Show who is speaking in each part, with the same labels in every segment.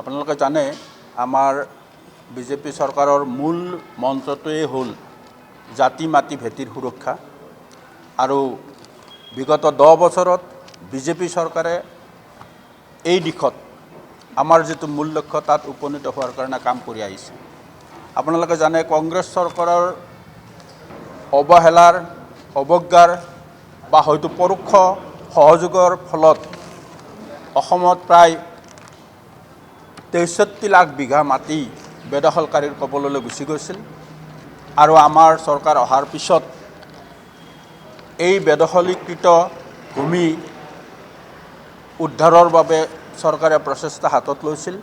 Speaker 1: আপোনালোকে জানে আমাৰ বিজেপি চৰকাৰৰ মূল মন্ত্ৰটোৱেই হ'ল জাতি মাটি ভেটিৰ সুৰক্ষা আৰু বিগত 10 বছৰত বিজেপি চৰকাৰে এই দিশত আমাৰ যেটো মূল লক্ষ্য তাত উপনীত হোৱাৰ কাৰণে কাম কৰি আহিছে। আপোনালোকে জানে কংগ্ৰেছ চৰকাৰৰ অৱহেলাৰ অৱজ্ঞাৰ বা হয়তো পৰোক্ষ সহযোগৰ ফলত অসমত প্ৰায় 63 লাখ বিঘা মাটি বেদখলকাৰীৰ কবললৈ গুচি গৈছিল আৰু আমাৰ চৰকাৰ অহাৰ পিছত এই বেদখলীকৃত ভূমি উদ্ধাৰৰ বাবে চৰকাৰে প্ৰচেষ্টা হাতত লৈছিল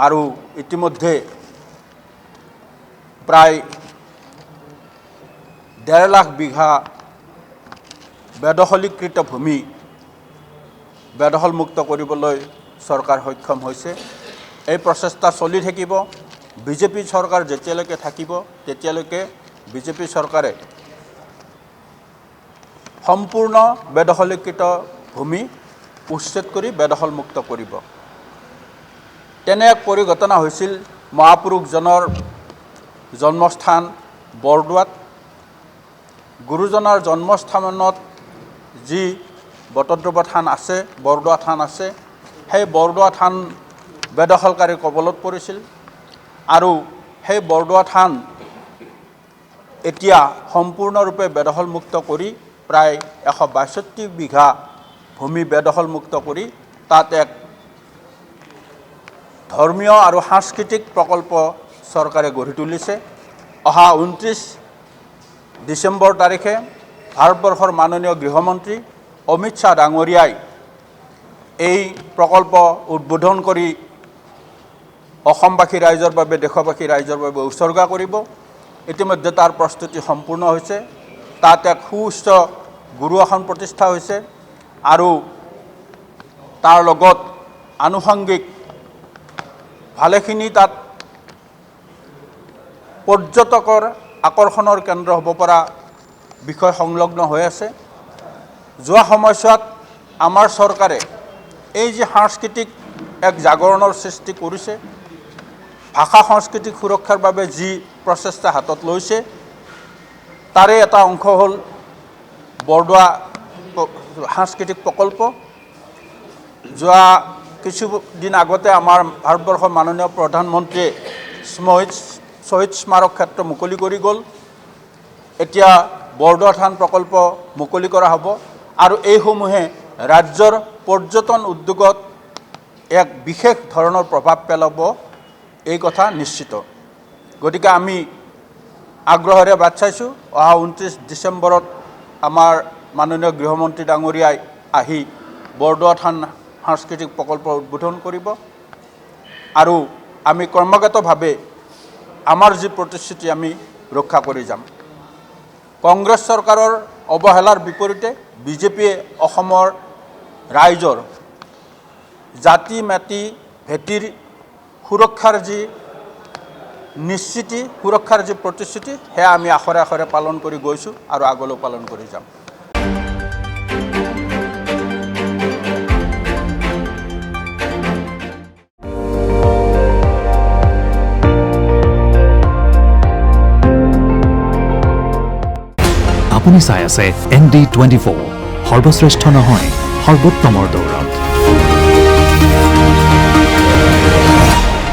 Speaker 1: আৰু ইতিমধ্যে প্ৰায় 1.5 লাখ বিঘা বেদখলীকৃত ভূমি বেদখলমুক্ত কৰিবলৈ চৰকাৰ সক্ষম হৈছে। এই প্ৰচেষ্টা চলি থাকিব। বিজেপি চৰকাৰ যেতিয়ালৈকে থাকিব তেতিয়ালৈকে বিজেপি চৰকাৰে সম্পূৰ্ণ বেদখলীকৃত ভূমি উচ্ছেদ কৰি বেদখলমুক্ত কৰিব। তেনে এক পৰিঘটনা হৈছিল মহাপুৰুষজনৰ জন্মস্থান বৰদোৱাত। গুৰুজনাৰ জন্মস্থানত যি বটদ্ৰৱা থান আছে, বৰদোৱা থান আছে, সেই বৰদোৱা থান বেদখলকাৰীৰ কবলত পৰিছিল আৰু সেই বৰদোৱা থান এতিয়া সম্পূৰ্ণৰূপে বেদখলমুক্ত কৰি প্ৰায় 162 বিঘা ভূমি বেদখলমুক্ত কৰি তাত এক ধৰ্মীয় আৰু সাংস্কৃতিক প্ৰকল্প চৰকাৰে গঢ়ি তুলিছে। অহা 29 ডিচেম্বৰ তাৰিখে ভাৰতবৰ্ষৰ মাননীয় গৃহমন্ত্ৰী অমিত শ্বাহ ডাঙৰীয়াই এই প্ৰকল্প উদ্বোধন কৰি অসমবাসী ৰাইজৰ বাবে দেশবাসী ৰাইজৰ বাবে উৎসৰ্গা কৰিব। ইতিমধ্যে তাৰ প্ৰস্তুতি সম্পূৰ্ণ হৈছে। তাত এক সুউচ্চ গুৰু আসন প্ৰতিষ্ঠা হৈছে আৰু তাৰ লগত আনুষংগিক ভালেখিনি তাত পৰ্যটকৰ আকৰ্ষণৰ কেন্দ্ৰ হ'ব পৰা বিষয় সংলগ্ন হৈ আছে। যোৱা সময়ছোৱাত আমাৰ চৰকাৰে এই যে সাংস্কৃতিক এক জাগৰণৰ সৃষ্টি কৰিছে, ভাষা সংস্কৃতিক সুৰক্ষাৰ বাবে যি প্ৰচেষ্টা হাতত লৈছে, তাৰে এটা অংশ হ'ল বৰদোৱা সাংস্কৃতিক প্ৰকল্প। যোৱা কিছুদিন আগতে আমাৰ ভাৰতবৰ্ষৰ মাননীয় প্ৰধানমন্ত্ৰীয়ে শ্বহীদ স্মাৰক ক্ষেত্ৰ মুকলি কৰি গ'ল। এতিয়া বৰদোৱা থান প্ৰকল্প মুকলি কৰা হ'ব আৰু এইসমূহে ৰাজ্যৰ পৰ্যটন উদ্যোগত এক বিশেষ ধৰণৰ প্ৰভাৱ পেলাব, এই কথা নিশ্চিত। গতিকে আমি আগ্ৰহেৰে বাট চাইছোঁ। অহা 29 ডিচেম্বৰত আমাৰ মাননীয় গৃহমন্ত্ৰী ডাঙৰীয়াই আহি বৰদোৱা থান সাংস্কৃতিক প্ৰকল্প উদ্বোধন কৰিব আৰু আমি ক্ৰমাগতভাৱে আমাৰ যি প্ৰতিশ্ৰুতি আমি ৰক্ষা কৰি যাম। কংগ্ৰেছ চৰকাৰৰ অৱহেলাৰ বিপৰীতে বিজেপিয়ে অসমৰ ৰাইজৰ জাতি মাটি ভেটিৰ সুৰক্ষাৰ যি নিশ্চিতি, সুৰক্ষাৰ যি প্ৰতিশ্ৰুতি, সেয়া আমি আখৰে আখৰে পালন কৰি গৈছোঁ আৰু আগলৈ পালন কৰি যাম।
Speaker 2: আপুনি চাই আছে ND24, সৰ্বশ্ৰেষ্ঠ নহয় সৰ্বোত্তমৰ দৌৰত।